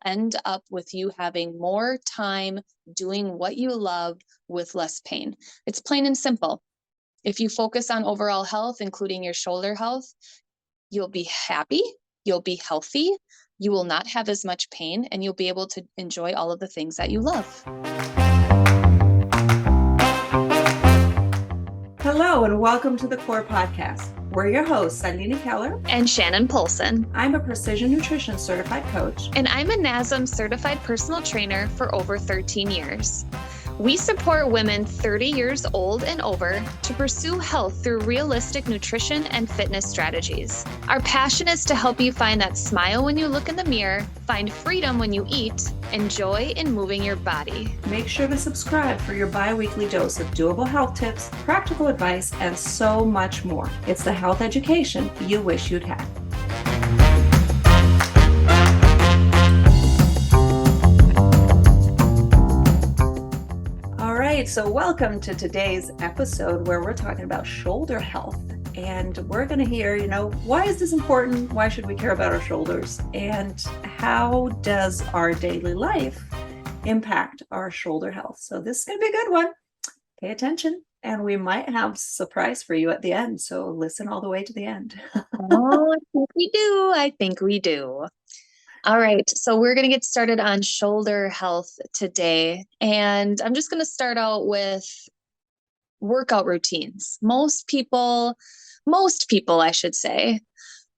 end up with you having more time doing what you love with less pain. It's plain and simple. If you focus on overall health, including your shoulder health, you'll be happy, you'll be healthy, you will not have as much pain, and you'll be able to enjoy all of the things that you love. Hello, and welcome to the Core Podcast. We're your hosts, Sandini Keller and Shannon Polson. I'm a precision nutrition certified coach. And I'm a NASM certified personal trainer for over 13 years. We support women 30 years old and over to pursue health through realistic nutrition and fitness strategies. Our passion is to help you find that smile when you look in the mirror, find freedom when you eat, and joy in moving your body. Make sure to subscribe for your bi-weekly dose of doable health tips, practical advice, and so much more. It's the health education you wish you'd had. So welcome to today's episode where we're talking about shoulder health. And we're going to hear, why is this important? Why should we care about our shoulders? And how does our daily life impact our shoulder health? So this is going to be a good one. Pay attention. And we might have a surprise for you at the end. So listen all the way to the end. Oh, I think we do. All right, so we're going to get started on shoulder health today. And I'm just going to start out with workout routines. Most people, I should say,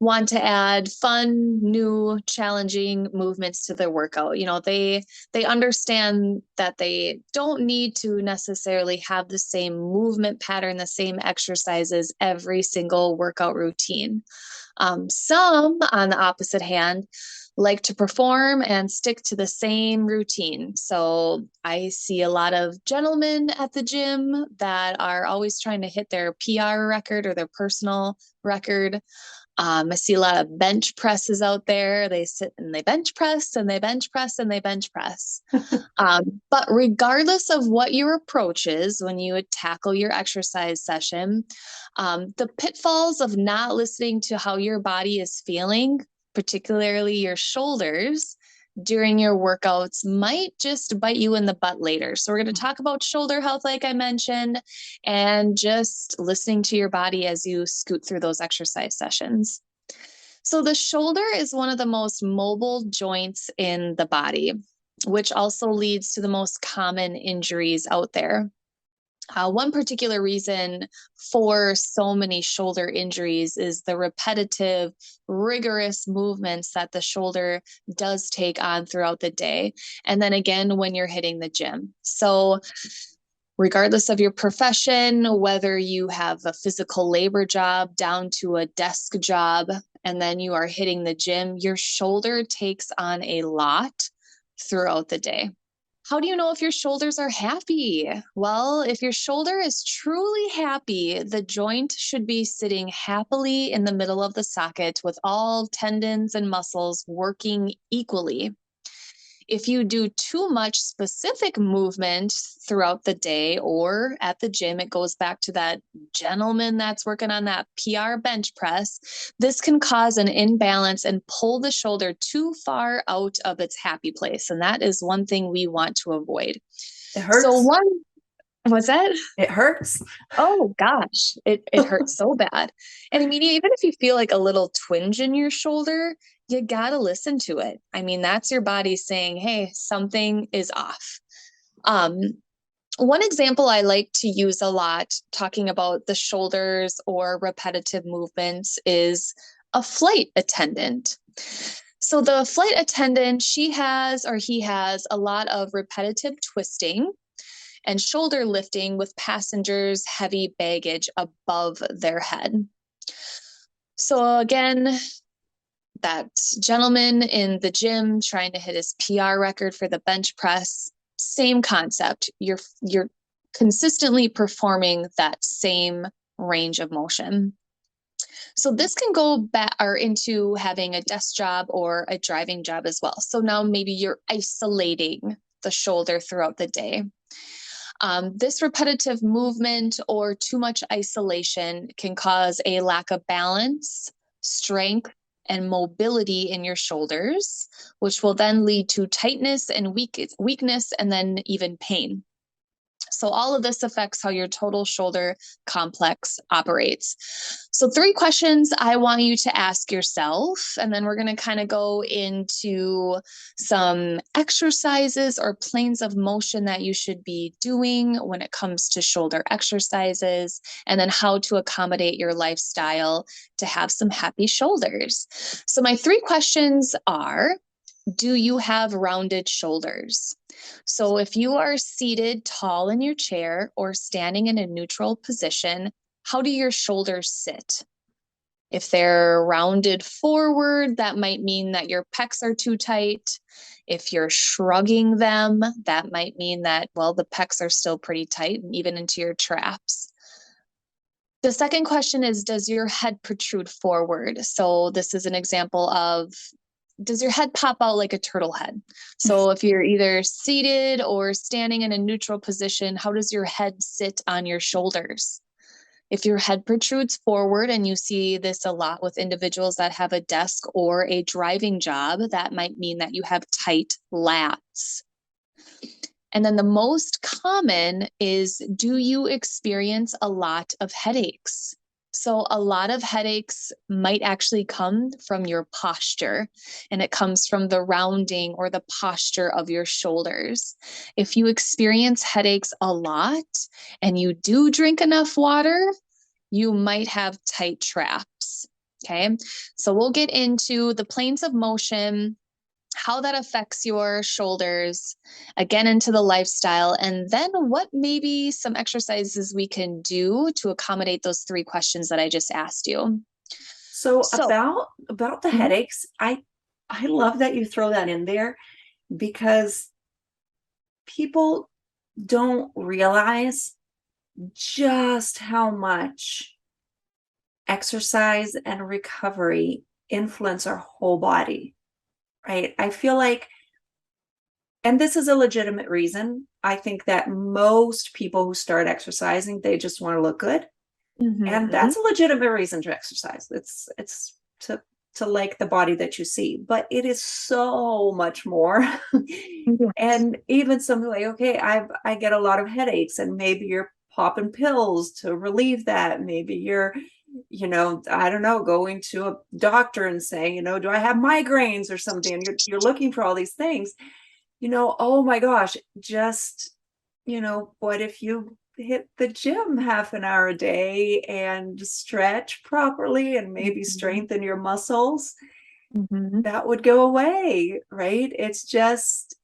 want to add fun, new, challenging movements to their workout. They understand that they don't need to necessarily have the same movement pattern, the same exercises every single workout routine. Some, on the opposite hand, like to perform and stick to the same routine. So I see a lot of gentlemen at the gym that are always trying to hit their PR record or their personal record. I see a lot of bench presses out there. They sit and they bench press and they bench press and they bench press. But regardless of what your approach is when you would tackle your exercise session, the pitfalls of not listening to how your body is feeling, particularly your shoulders, during your workouts might just bite you in the butt later. So we're going to talk about shoulder health, like I mentioned, and just listening to your body as you scoot through those exercise sessions. So the shoulder is one of the most mobile joints in the body, which also leads to the most common injuries out there. One particular reason for so many shoulder injuries is the repetitive, rigorous movements that the shoulder does take on throughout the day. And then again, when you're hitting the gym. So regardless of your profession, whether you have a physical labor job down to a desk job, and then you are hitting the gym, your shoulder takes on a lot throughout the day. How do you know if your shoulders are happy? Well, if your shoulder is truly happy, the joint should be sitting happily in the middle of the socket with all tendons and muscles working equally. If you do too much specific movement throughout the day or at the gym, it goes back to that gentleman that's working on that PR bench press. This can cause an imbalance and pull the shoulder too far out of its happy place. And that is one thing we want to avoid. It hurts. What's that? It hurts. Oh gosh, it hurts so bad. And I mean, even if you feel like a little twinge in your shoulder, you got to listen to it. I mean, that's your body saying, hey, something is off. One example I like to use a lot talking about the shoulders or repetitive movements is a flight attendant. So the flight attendant, he has a lot of repetitive twisting and shoulder lifting with passengers' heavy baggage above their head. So again, that gentleman in the gym trying to hit his PR record for the bench press, same concept. You're consistently performing that same range of motion. So this can go back or into having a desk job or a driving job as well. So now maybe you're isolating the shoulder throughout the day. This repetitive movement or too much isolation can cause a lack of balance, strength, and mobility in your shoulders, which will then lead to tightness and weakness, and then even pain. So all of this affects how your total shoulder complex operates. So 3 questions I want you to ask yourself, and then we're going to kind of go into some exercises or planes of motion that you should be doing when it comes to shoulder exercises, and then how to accommodate your lifestyle to have some happy shoulders. So my 3 questions are, do you have rounded shoulders? So if you are seated tall in your chair or standing in a neutral position, how do your shoulders sit? If they're rounded forward, that might mean that your pecs are too tight. If you're shrugging them, that might mean that, well, the pecs are still pretty tight, and even into your traps. The second question is, does your head protrude forward? So this is an example of, does your head pop out like a turtle head? So if you're either seated or standing in a neutral position, how does your head sit on your shoulders? If your head protrudes forward, and you see this a lot with individuals that have a desk or a driving job, that might mean that you have tight lats. And then the most common is, do you experience a lot of headaches? So a lot of headaches might actually come from your posture, and it comes from the rounding or the posture of your shoulders. If you experience headaches a lot and you do drink enough water, you might have tight traps. Okay. So we'll get into the planes of motion, how that affects your shoulders, again into the lifestyle, and then what maybe some exercises we can do to accommodate those 3 questions that I just asked you. So So, about the mhm, headaches, I love that you throw that in there because people don't realize just how much exercise and recovery influence our whole body, right? I feel like, and this is a legitimate reason, I think that most people who start exercising, they just want to look good. And mhm, that's a legitimate reason to exercise. It's to like the body that you see, but it is so much more. yes, And even something like, okay, I get a lot of headaches, and maybe you're popping pills to relieve that. Maybe you're, I don't know, going to a doctor and saying, do I have migraines or something? And you're looking for all these things. Oh my gosh, just, what if you hit the gym half an hour a day and stretch properly and maybe mhm, strengthen your muscles? mhm, That would go away, right? It's just,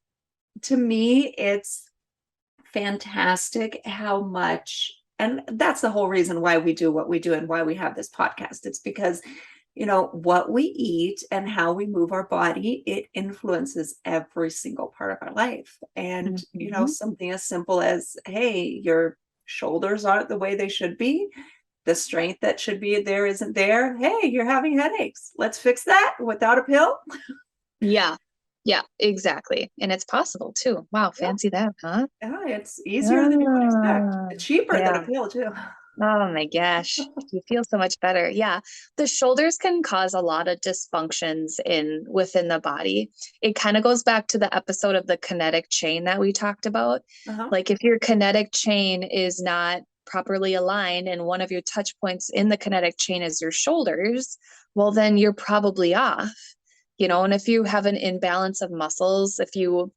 to me, it's fantastic how much, and that's the whole reason why we do what we do and why we have this podcast. It's because what we eat and how we move our body, it influences every single part of our life. And mhm. something as simple as, hey, your shoulders aren't the way they should be, the strength that should be there isn't there. Hey, you're having headaches, let's fix that without a pill. Yeah, yeah, exactly. And it's possible too. Wow, Yeah, fancy that, huh? yeah, it's easier than you would expect, Ah, cheaper than a yeah. pill too. Oh my gosh, you feel so much better. Yeah, the shoulders can cause a lot of dysfunctions in within the body. It kind of goes back to the episode of the kinetic chain that we talked about. Uh-huh. Like if your kinetic chain is not properly aligned and one of your touch points in the kinetic chain is your shoulders, well then you're probably off. And if you have an imbalance of muscles, if you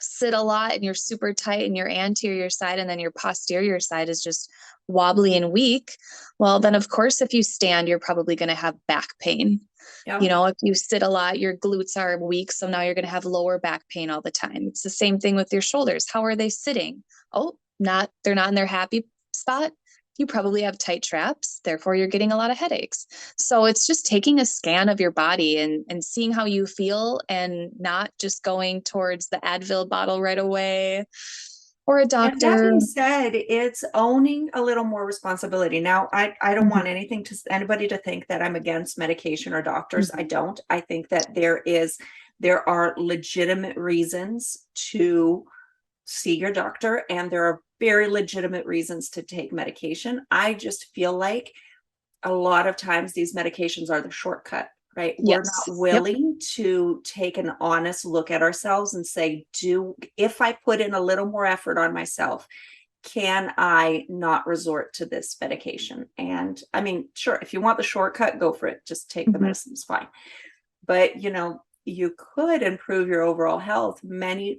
sit a lot and you're super tight in your anterior side and then your posterior side is just wobbly and weak, well, then of course, if you stand, you're probably going to have back pain. Yeah. If you sit a lot, your glutes are weak. So now you're going to have lower back pain all the time. It's the same thing with your shoulders. How are they sitting? Oh, they're not in their happy spot. You probably have tight traps. Therefore, you're getting a lot of headaches. So it's just taking a scan of your body and seeing how you feel, and not just going towards the Advil bottle right away or a And that doctor. being said, it's owning a little more responsibility. Now, I don't Mhm, want anybody to think that I'm against medication or doctors. I mhm, don't. I think that there are legitimate reasons to see your doctor, and there are very legitimate reasons to take medication. I just feel like a lot of times these medications are the shortcut right? We're not Yes. Yep. willing to take an honest look at ourselves and say, if I put in a little more effort on myself, can I not resort to this medication? And I mean, sure, if you want the shortcut, go for it. Just take the Mhm. medicine, it's fine. But you could improve your overall health. Many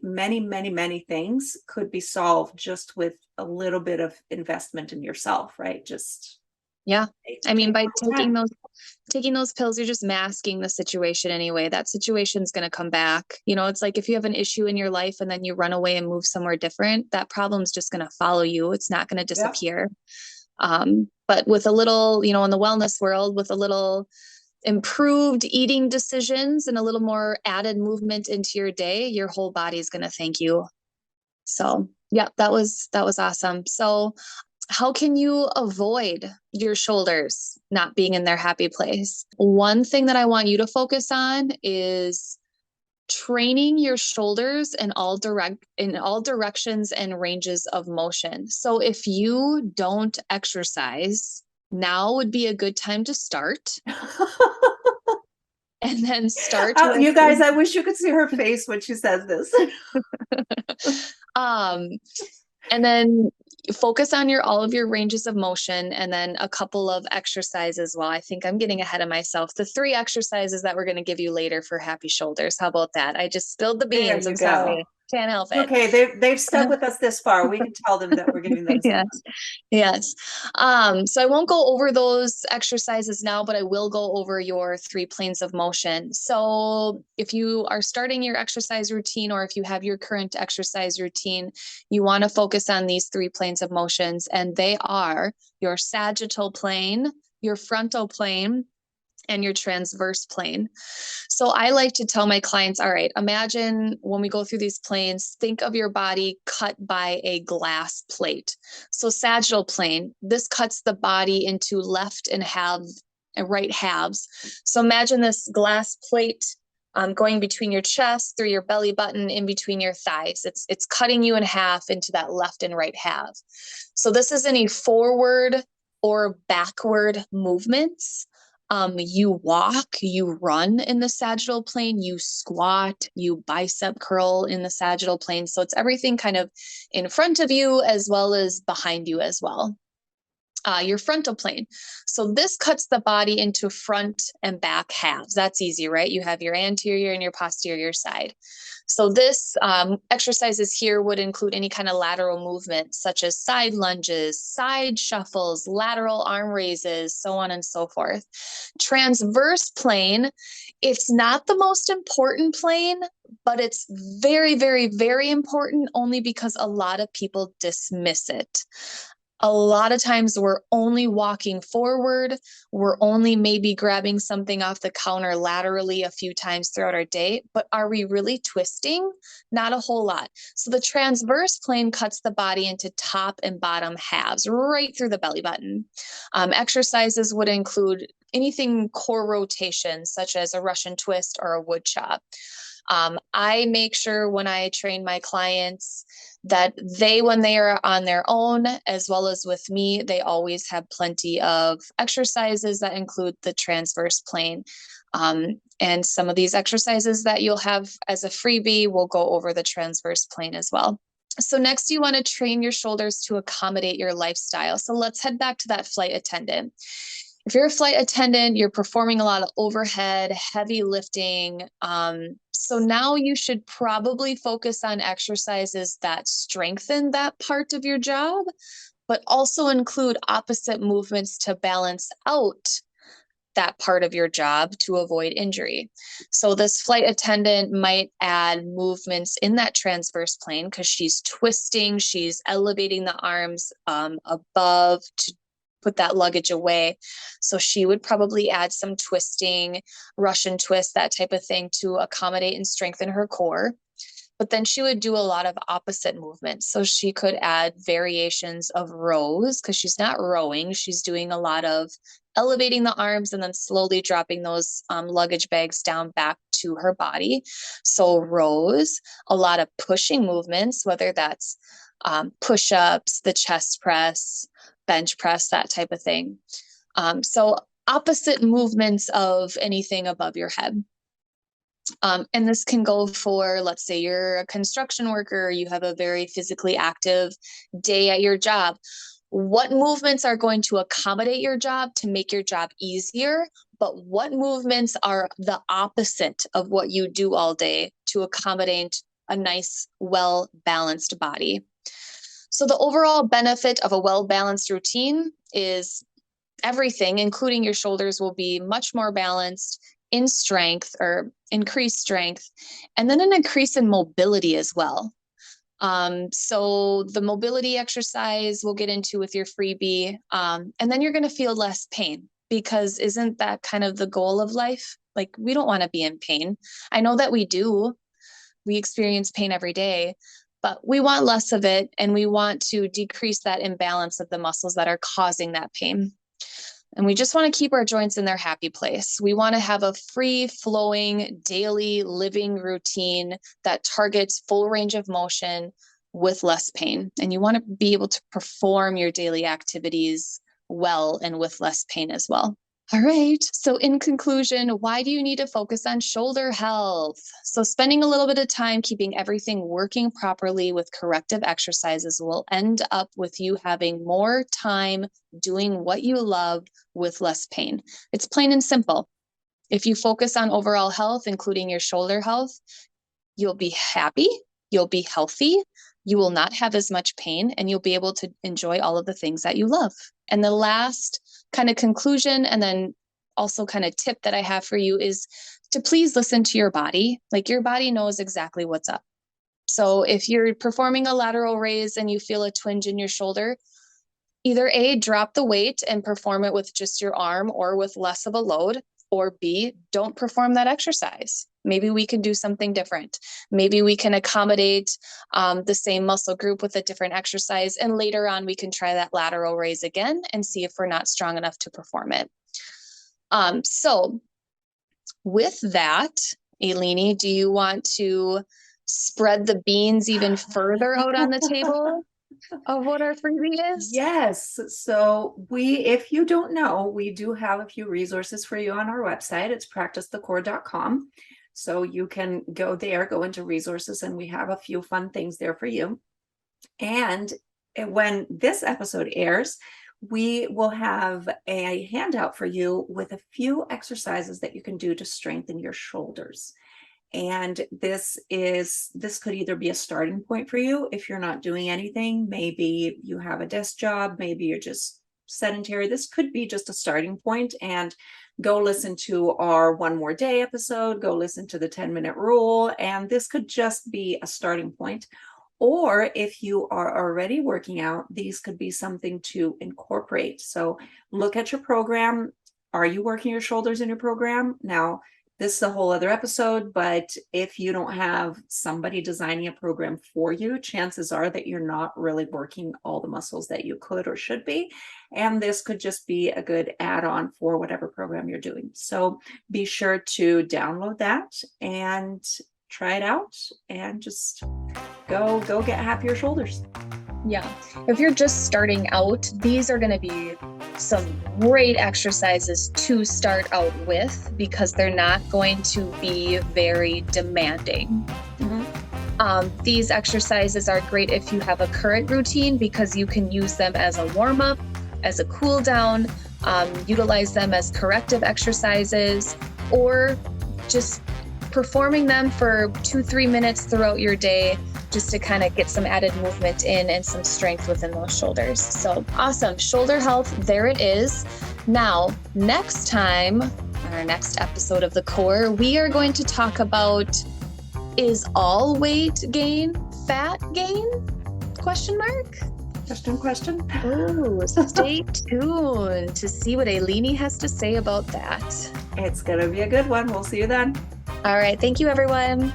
things could be solved just with a little bit of investment in yourself, right? Just Yeah. I mean, take by a little time. taking those pills, you're just masking the situation anyway. That situation's going to come back. It's like if you have an issue in your life and then you run away and move somewhere different, that problem's just going to follow you. It's not going to Yeah. disappear. But with a little, in the wellness world, with a little improved eating decisions and a little more added movement into your day, your whole body's going to thank you. So, yeah, that was awesome. So, how can you avoid your shoulders not being in their happy place? One thing that I want you to focus on is training your shoulders in all directions and ranges of motion. So if you don't exercise, now would be a good time to start, and then start Oh, with you guys, I wish you could see her face when she says this. um and then focus on all of your ranges of motion, and then a couple of exercises. Well, I think I'm getting ahead of myself. The 3 exercises that we're going to give you later for happy shoulders. How about that? I just spilled the There beans. you I'm go. sorry. Can't help It's it. okay. They've stuck with us this far. We can tell them that we're giving them some. Yes. Yes. So I won't go over those exercises now, but I will go over your 3 planes of motion. So if you are starting your exercise routine, or if you have your current exercise routine, you want to focus on these 3 planes of motions, and they are your sagittal plane, your frontal plane, and your transverse plane. So I like to tell my clients, all right, imagine when we go through these planes, think of your body cut by a glass plate. So sagittal plane, this cuts the body into left and right halves. So imagine this glass plate going between your chest, through your belly button, in between your thighs. It's cutting you in half into that left and right half. So this is any forward or backward movements. You walk, you run in the sagittal plane, you squat, you bicep curl in the sagittal plane. So it's everything kind of in front of you as well as behind you as well. Your frontal plane. So this cuts the body into front and back halves. That's easy, right? You have your anterior and your posterior side. So this exercises here would include any kind of lateral movements, such as side lunges, side shuffles, lateral arm raises, so on and so forth. Transverse plane, it's not the most important plane, but it's very, very, very important, only because a lot of people dismiss it. A lot of times we're only walking forward. We're only maybe grabbing something off the counter laterally a few times throughout our day. But are we really twisting? Not a whole lot. So the transverse plane cuts the body into top and bottom halves, right through the belly button. Exercises would include anything core rotation, such as a Russian twist or a wood chop. I make sure when I train my clients that when they are on their own, as well as with me, they always have plenty of exercises that include the transverse plane. And some of these exercises that you'll have as a freebie will go over the transverse plane as well. So next, you want to train your shoulders to accommodate your lifestyle. So let's head back to that flight attendant. If you're a flight attendant, you're performing a lot of overhead, heavy lifting. So now you should probably focus on exercises that strengthen that part of your job, but also include opposite movements to balance out that part of your job to avoid injury. So this flight attendant might add movements in that transverse plane because she's twisting, she's elevating the arms above to put that luggage away. So she would probably add some twisting, Russian twist, that type of thing to accommodate and strengthen her core. But then she would do a lot of opposite movements. So she could add variations of rows because she's not rowing. She's doing a lot of elevating the arms and then slowly dropping those luggage bags down back to her body. So rows, a lot of pushing movements, whether that's push-ups, the chest press, bench press, that type of thing. So opposite movements of anything above your head. And this can go for, let's say you're a construction worker, you have a very physically active day at your job. What movements are going to accommodate your job to make your job easier? But what movements are the opposite of what you do all day to accommodate a nice, well-balanced body? So the overall benefit of a well-balanced routine is everything, including your shoulders, will be much more balanced in strength or increased strength, and then an increase in mobility as well. So the mobility exercise we'll get into with your freebie, and then you're going to feel less pain, because isn't that kind of the goal of life? Like, we don't want to be in pain. I know that we do. We experience pain every day, but we want less of it, and we want to decrease that imbalance of the muscles that are causing that pain. And we just want to keep our joints in their happy place. We want to have a free flowing daily living routine that targets full range of motion with less pain. And you want to be able to perform your daily activities well and with less pain as well. All right. So in conclusion, why do you need to focus on shoulder health? So spending a little bit of time keeping everything working properly with corrective exercises will end up with you having more time doing what you love with less pain. It's plain and simple. If you focus on overall health, including your shoulder health, you'll be happy, you'll be healthy, you will not have as much pain, and you'll be able to enjoy all of the things that you love. And the last kind of conclusion, and then also kind of tip that I have for you, is to please listen to your body. Like, your body knows exactly what's up. So if you're performing a lateral raise and you feel a twinge in your shoulder, either A, drop the weight and perform it with just your arm or with less of a load, or B, don't perform that exercise. Maybe we can do something different. Maybe we can accommodate the same muscle group with a different exercise, and later on we can try that lateral raise again and see if we're not strong enough to perform it. So with that, Eleni, do you want to spread the beans even further out on the table of what our freebie is? Yes. So if you don't know, we do have a few resources for you on our website. It's practicethecore.com. So you can go there, go into resources, and we have a few fun things there for you. And when this episode airs, we will have a handout for you with a few exercises that you can do to strengthen your shoulders. And this could either be a starting point for you if you're not doing anything. Maybe you have a desk job, maybe you're just sedentary. This could be just a starting point. And go listen to our One More Day episode, go listen to the 10-minute rule, and this could just be a starting point. Or if you are already working out, these could be something to incorporate. So look at your program. Are you working your shoulders in your program? Now, this is a whole other episode, but if you don't have somebody designing a program for you, chances are that you're not really working all the muscles that you could or should be. And this could just be a good add-on for whatever program you're doing. So be sure to download that and try it out, and just go get happier shoulders. Yeah. If you're just starting out, these are going to be some great exercises to start out with, because they're not going to be very demanding. Mm-hmm. These exercises are great if you have a current routine, because you can use them as a warm-up, as a cool down, utilize them as corrective exercises, or just performing them for 2-3 minutes throughout your day, just to kind of get some added movement in and some strength within those shoulders. So awesome. Shoulder health, there it is. Now, next time, on our next episode of The Core, we are going to talk about, is all weight gain fat gain? Question mark? Question. Oh, stay tuned to see what Eleni has to say about that. It's going to be a good one. We'll see you then. All right. Thank you, everyone.